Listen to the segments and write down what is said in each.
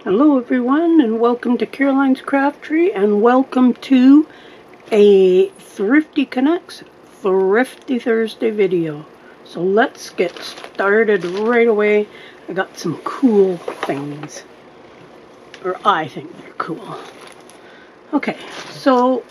Hello everyone, and welcome to Caroline's Craftery, and welcome to a Thrifty Canucks Thrifty Thursday video. So let's get started right away. I got some cool things, or I think they're cool. Okay, so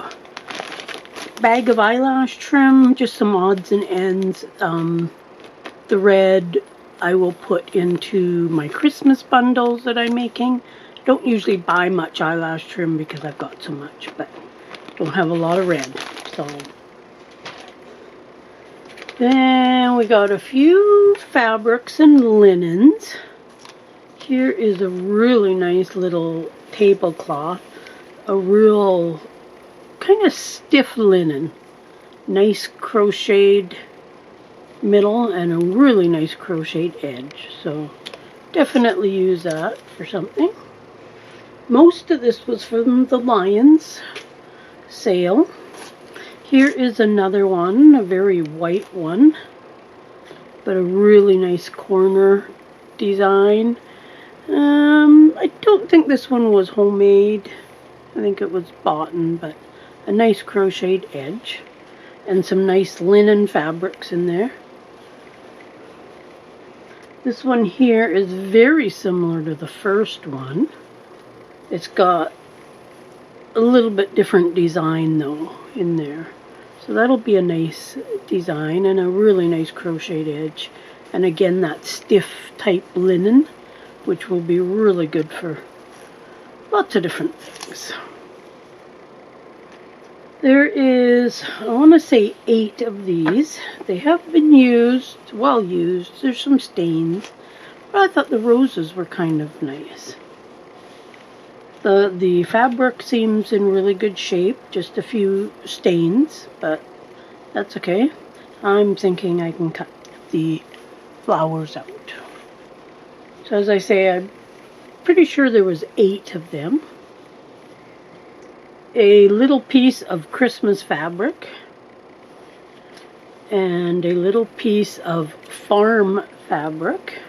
bag of eyelash trim, just some odds and ends. The red I will put into my Christmas bundles that I'm making. Don't usually buy much eyelash trim because I've got so much, but don't have a lot of red. So then we got a few fabrics and linens. Here is a really nice little tablecloth, a real kind of stiff linen, nice crocheted middle and a really nice crocheted edge, so definitely use that for something. Most of this was from the Lions sale. Here is another one, a very white one, but a really nice corner design. I don't think this one was homemade. I think it was bought, but a nice crocheted edge and some nice linen fabrics in there. This one here is very similar to the first one. It's got a little bit different design though in there. So that'll be a nice design and a really nice crocheted edge. And again, that stiff type linen, which will be really good for lots of different things. There is, I want to say 8 of these. They have been used, well used. There's some stains, but I thought the roses were kind of nice. The fabric seems in really good shape, just a few stains, but that's okay. I'm thinking I can cut the flowers out. So as I say, I'm pretty sure there was 8 of them. A little piece of Christmas fabric and a little piece of farm fabric.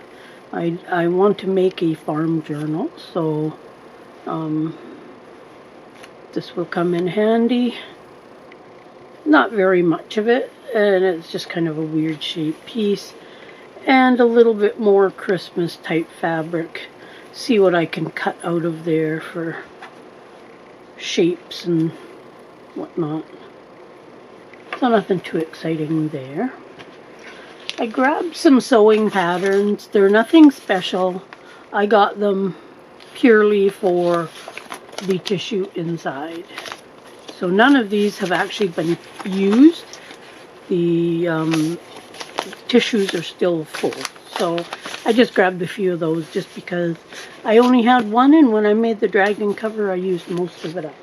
I want to make a farm journal, so this will come in handy. Not very much of it, and it's just kind of a weird shaped piece. And a little bit more Christmas type fabric. See what I can cut out of there for shapes and whatnot. So nothing too exciting there. I grabbed some sewing patterns. They're nothing special. I got them purely for the tissue inside. So none of these have actually been used. The tissues are still full. So I just grabbed a few of those just because I only had one, and when I made the dragon cover I used most of it up.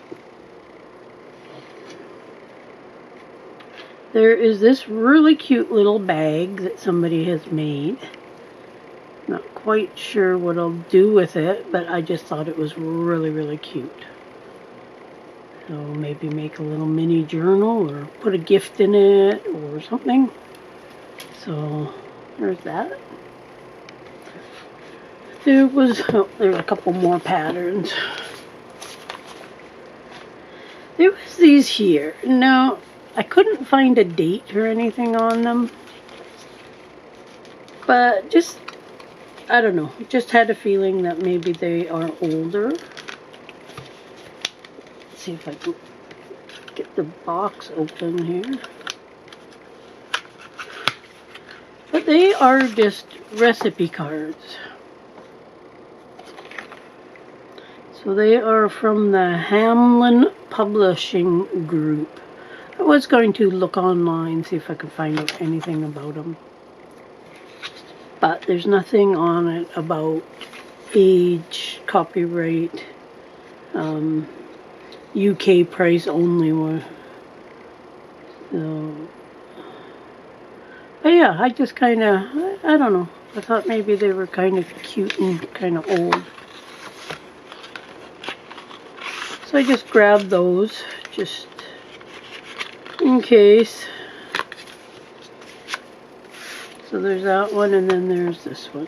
There is this really cute little bag that somebody has made. Not quite sure what I'll do with it, but I just thought it was really cute. So maybe make a little mini journal or put a gift in it or something. So there's that. There's a couple more patterns. There was these here. Now, I couldn't find a date or anything on them, but just, I don't know, just had a feeling that maybe they are older. Let's see if I can get the box open here. But they are just recipe cards. So they are from the Hamlin Publishing Group. I was going to look online, see if I could find out anything about them. But there's nothing on it about age, copyright, UK price only. So, but yeah, I just kind of, I don't know. I thought maybe they were kind of cute and kind of old. So I just grabbed those, just in case. So there's that one, and then there's this one.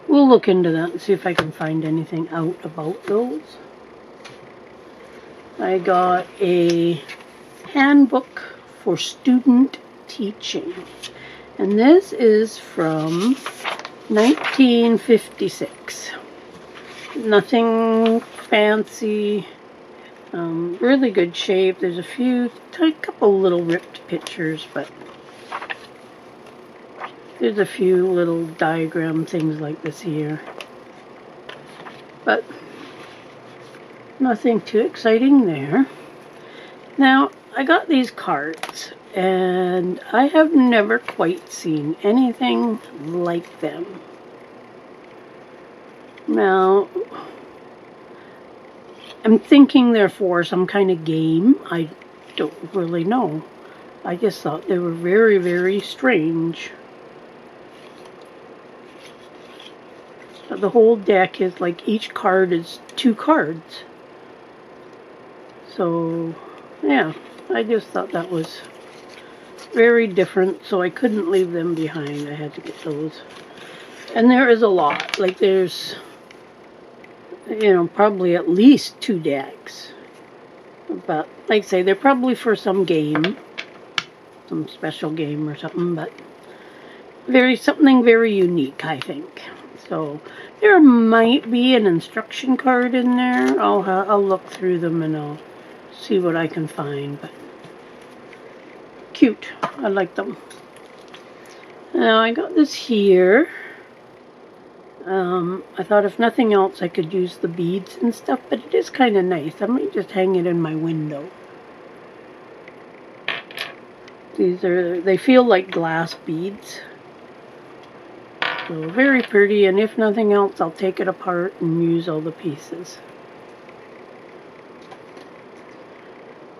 we'll look into that and see if I can find anything out about those. I got a handbook for student teaching, and this is from 1956. Nothing fancy, really good shape. There's a couple little ripped pictures, but there's a few little diagram things like this here, but nothing too exciting there. Now, I got these cards, and I have never quite seen anything like them. Now, I'm thinking they're for some kind of game. I don't really know. I just thought they were very, very strange. But the whole deck is like each card is 2 cards. So, yeah, I just thought that was very different, so I couldn't leave them behind. I had to get those. And there is a lot. Like, there's, you know, probably at least 2 decks. But, like I say, they're probably for some game. Some special game or something, but something very unique, I think. So, there might be an instruction card in there. I'll look through them and I'll see what I can find, but cute. I like them. Now I got this here. I thought if nothing else I could use the beads and stuff, but it is kind of nice. I might just hang it in my window. They feel like glass beads. So very pretty, and if nothing else, I'll take it apart and use all the pieces.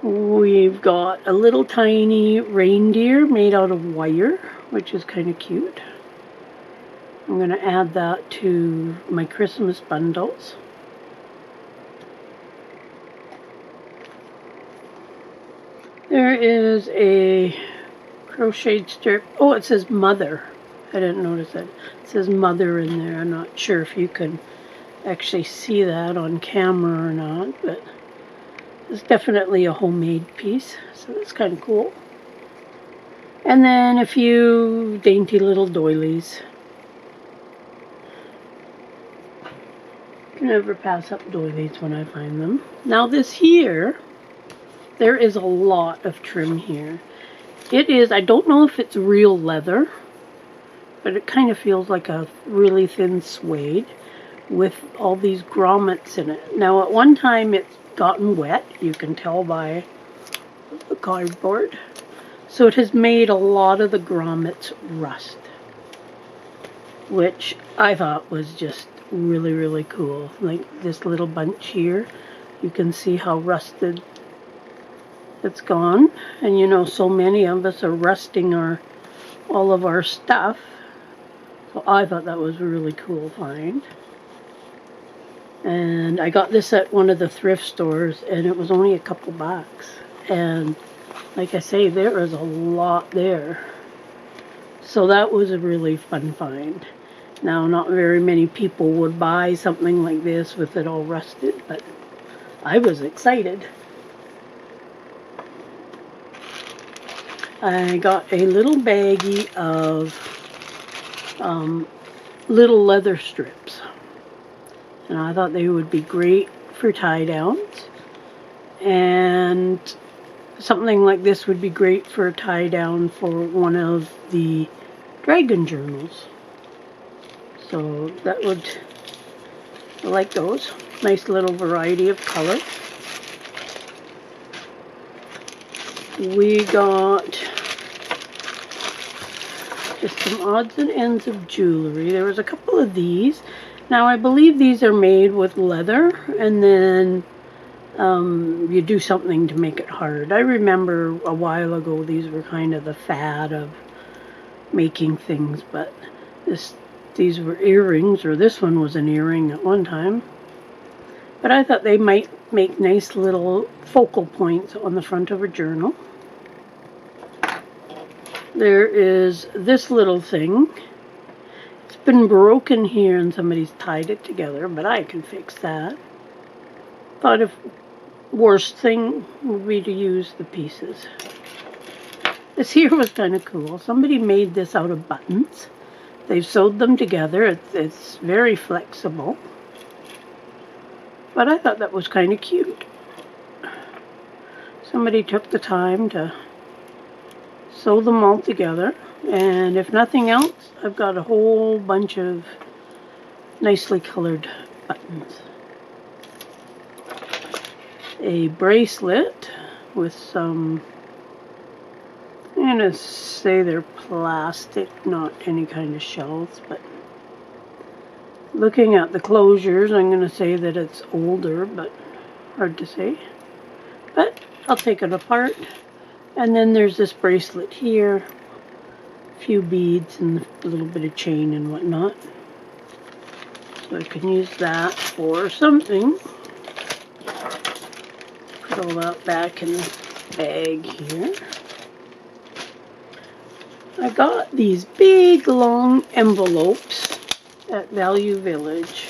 We've got a little tiny reindeer made out of wire, which is kind of cute. I'm going to add that to my Christmas bundles. There is a crocheted strip. Oh, it says Mother. I didn't notice that. It says Mother in there. I'm not sure if you can actually see that on camera or not, but it's definitely a homemade piece, so that's kind of cool. And then a few dainty little doilies. Can never pass up doilies when I find them. Now this here, there is a lot of trim here. It is, I don't know if it's real leather, but it kind of feels like a really thin suede with all these grommets in it. Now at one time it's gotten wet, you can tell by the cardboard. So it has made a lot of the grommets rust, which I thought was just really, really cool. Like this little bunch here, you can see how rusted it's gone. And you know, so many of us are rusting all of our stuff. So I thought that was a really cool find. And I got this at one of the thrift stores, and it was only a couple bucks. And like I say, there is a lot there. So that was a really fun find. Now, not very many people would buy something like this with it all rusted, but I was excited. I got a little baggie of little leather strips. And I thought they would be great for tie downs. And something like this would be great for a tie down for one of the dragon journals. So that would, I like those. Nice little variety of color. We got just some odds and ends of jewelry. There was a couple of these. Now I believe these are made with leather, and then you do something to make it hard. I remember a while ago these were kind of the fad of making things, but these were earrings, or this one was an earring at one time. But I thought they might make nice little focal points on the front of a journal. There is this little thing. It's been broken here and somebody's tied it together, but I can fix that. Thought if worst thing would be to use the pieces. This here was kind of cool. Somebody made this out of buttons. They've sewed them together. It's very flexible. But I thought that was kind of cute. Somebody took the time to sew them all together. And if nothing else, I've got a whole bunch of nicely colored buttons. A bracelet with some, I'm going to say they're plastic, not any kind of shells, but looking at the closures, I'm going to say that it's older, but hard to say. But I'll take it apart. And then there's this bracelet here, a few beads and a little bit of chain and whatnot. So I can use that for something. Put all that back in the bag here. I got these big long envelopes at Value Village.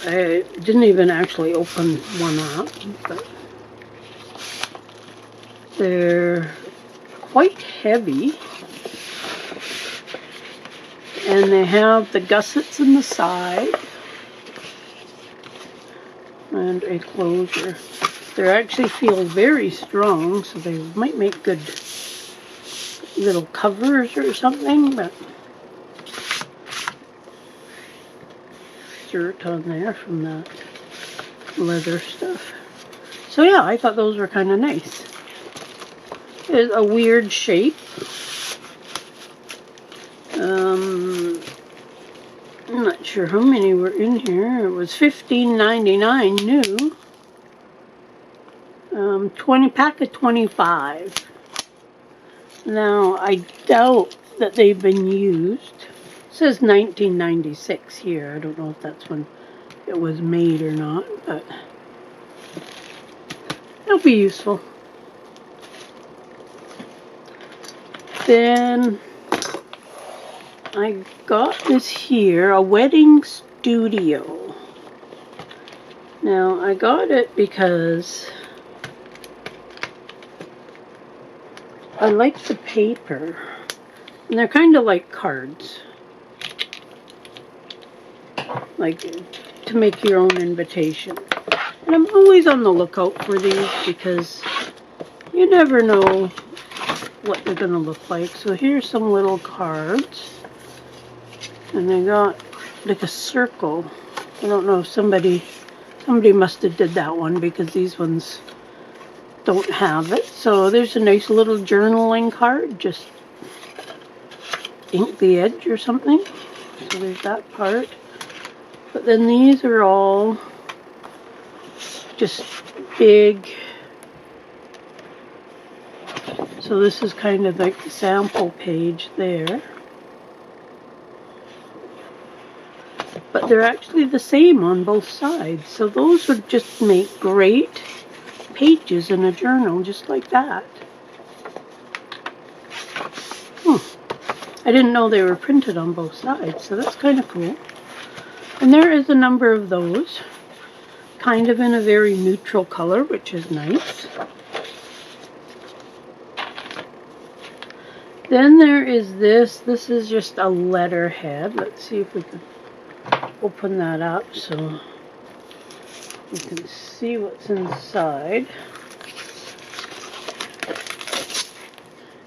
I didn't even actually open one up, but they're quite heavy. And they have the gussets in the side and a closure. They actually feel very strong, so they might make good little covers or something, but dirt on there from that leather stuff. So yeah, I thought those were kind of nice. It's a weird shape. I'm not sure how many were in here. It was $15.99 new. 20 pack of 25. Now, I doubt that they've been used. It says 1996 here. I don't know if that's when it was made or not, but it'll be useful. Then I got this here, a wedding studio. Now, I got it because I like the paper, and they're kind of like cards, like to make your own invitation. And I'm always on the lookout for these because you never know what they're going to look like. So here's some little cards, and they got like a circle. I don't know if somebody must have did that one because these ones don't have it. So there's a nice little journaling card, just ink the edge or something. So there's that part. But then these are all just big. So this is kind of like the sample page there. But they're actually the same on both sides. So those would just make great pages in a journal, just like that. I didn't know they were printed on both sides, so that's kind of cool. And there is a number of those, kind of in a very neutral color, which is nice. Then there is this. This is just a letterhead. Let's see if we can open that up so you can see what's inside.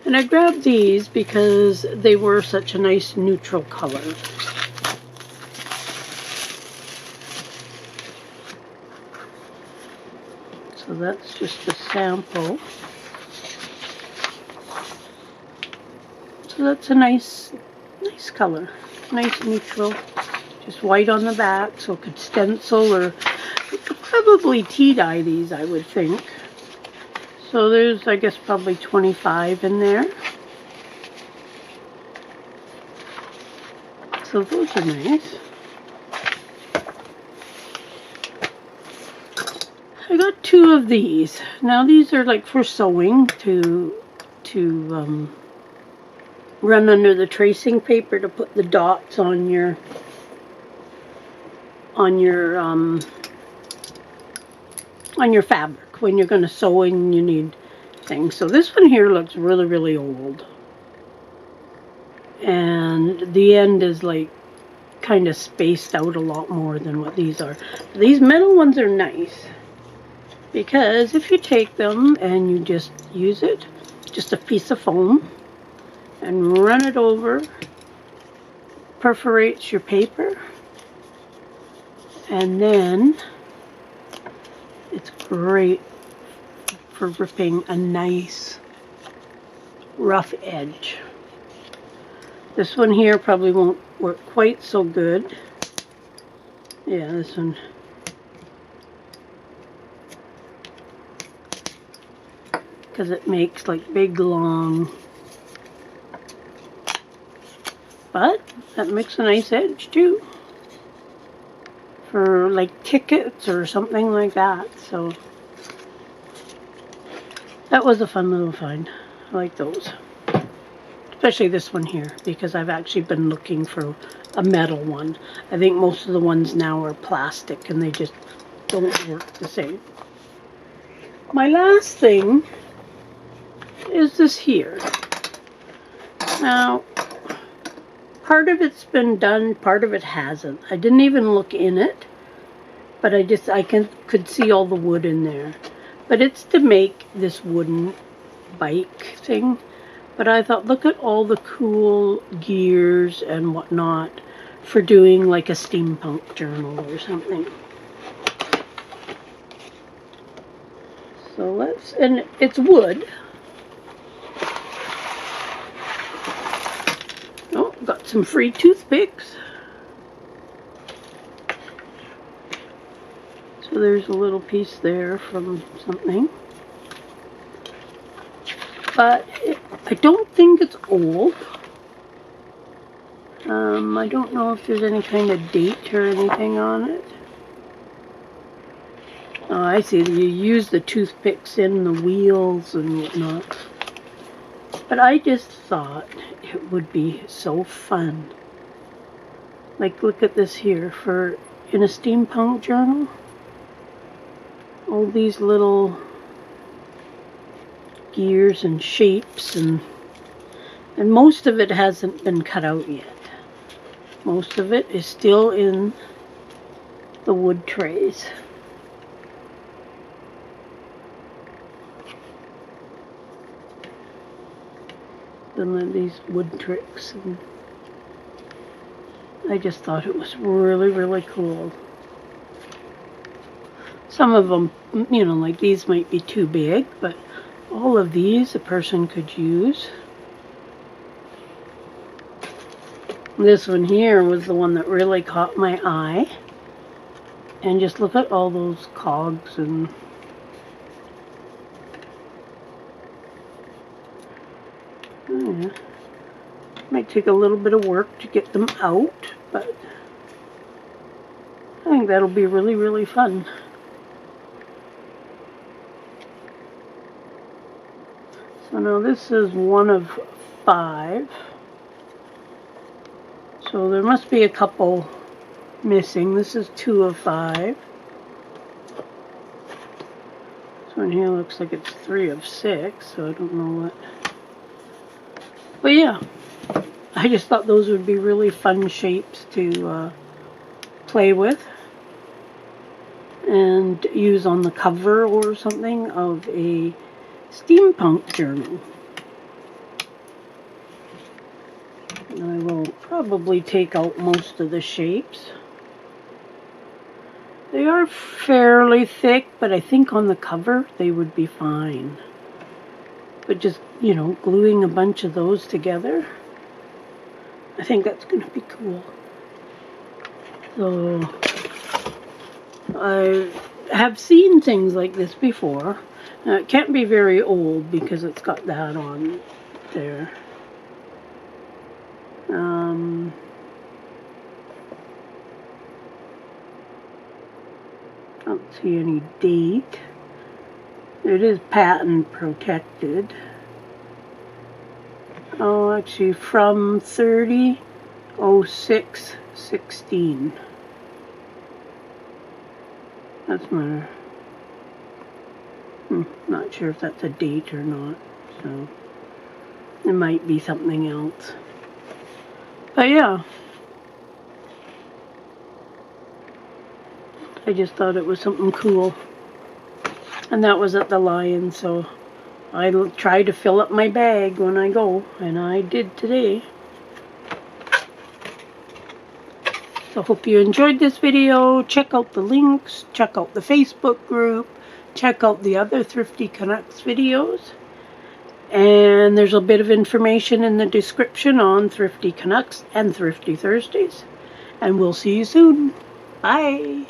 And I grabbed these because they were such a nice neutral color. So that's just a sample. So that's a nice color. Nice neutral. Just white on the back, so it could stencil, or you could probably tea-dye these, I would think. So there's, I guess, probably 25 in there. So those are nice. I got 2 of these. Now these are like for sewing to run under the tracing paper to put the dots on your fabric when you're going to sew and you need things. So this one here looks really, really old. And the end is like kind of spaced out a lot more than what these are. These metal ones are nice because if you take them and you just use it, just a piece of foam, and run it over, perforates your paper, and then it's great for ripping a nice rough edge. This one here probably won't work quite so good. Yeah, this one. Because it makes like big long. But that makes a nice edge too. For like tickets or something like that. So that was a fun little find. I like those. Especially this one here, because I've actually been looking for a metal one. I think most of the ones now are plastic and they just don't work the same. My last thing is this here. Now, part of it's been done, part of it hasn't. I didn't even look in it, but I could see all the wood in there. But it's to make this wooden bike thing. But I thought, look at all the cool gears and whatnot for doing like a steampunk journal or something. So and it's wood. Oh, got some free toothpicks. So there's a little piece there from something. But I don't think it's old. I don't know if there's any kind of date or anything on it. Oh, I see. You use the toothpicks in the wheels and whatnot. But I just thought it would be so fun. Like, look at this here in a steampunk journal. All these little gears and shapes, and most of it hasn't been cut out yet. Most of it is still in the wood trays. Then these wood tricks, and I just thought it was really, really cool. Some of them, you know, like these might be too big, but all of these a person could use. This one here was the one that really caught my eye. And just look at all those cogs and yeah. Might take a little bit of work to get them out, but I think that'll be really, really fun. So now this is one of 5. So there must be a couple missing. This is 2 of 5. This one here looks like it's 3 of 6, so I don't know what. But yeah, I just thought those would be really fun shapes to play with and use on the cover or something of a steampunk journal. And I will probably take out most of the shapes. They are fairly thick, but I think on the cover they would be fine. But just, you know, gluing a bunch of those together, I think that's going to be cool. So I have seen things like this before. Now, it can't be very old because it's got that on there. I don't see any date. It is patent protected. Oh, actually from 30/06/16. That's my... not sure if that's a date or not, so it might be something else. But yeah, I just thought it was something cool. And that was at the Lion, so I try to fill up my bag when I go, and I did today. So hope you enjoyed this video. Check out the links, check out the Facebook group, check out the other Thrifty Canucks videos. And there's a bit of information in the description on Thrifty Canucks and Thrifty Thursdays. And we'll see you soon. Bye.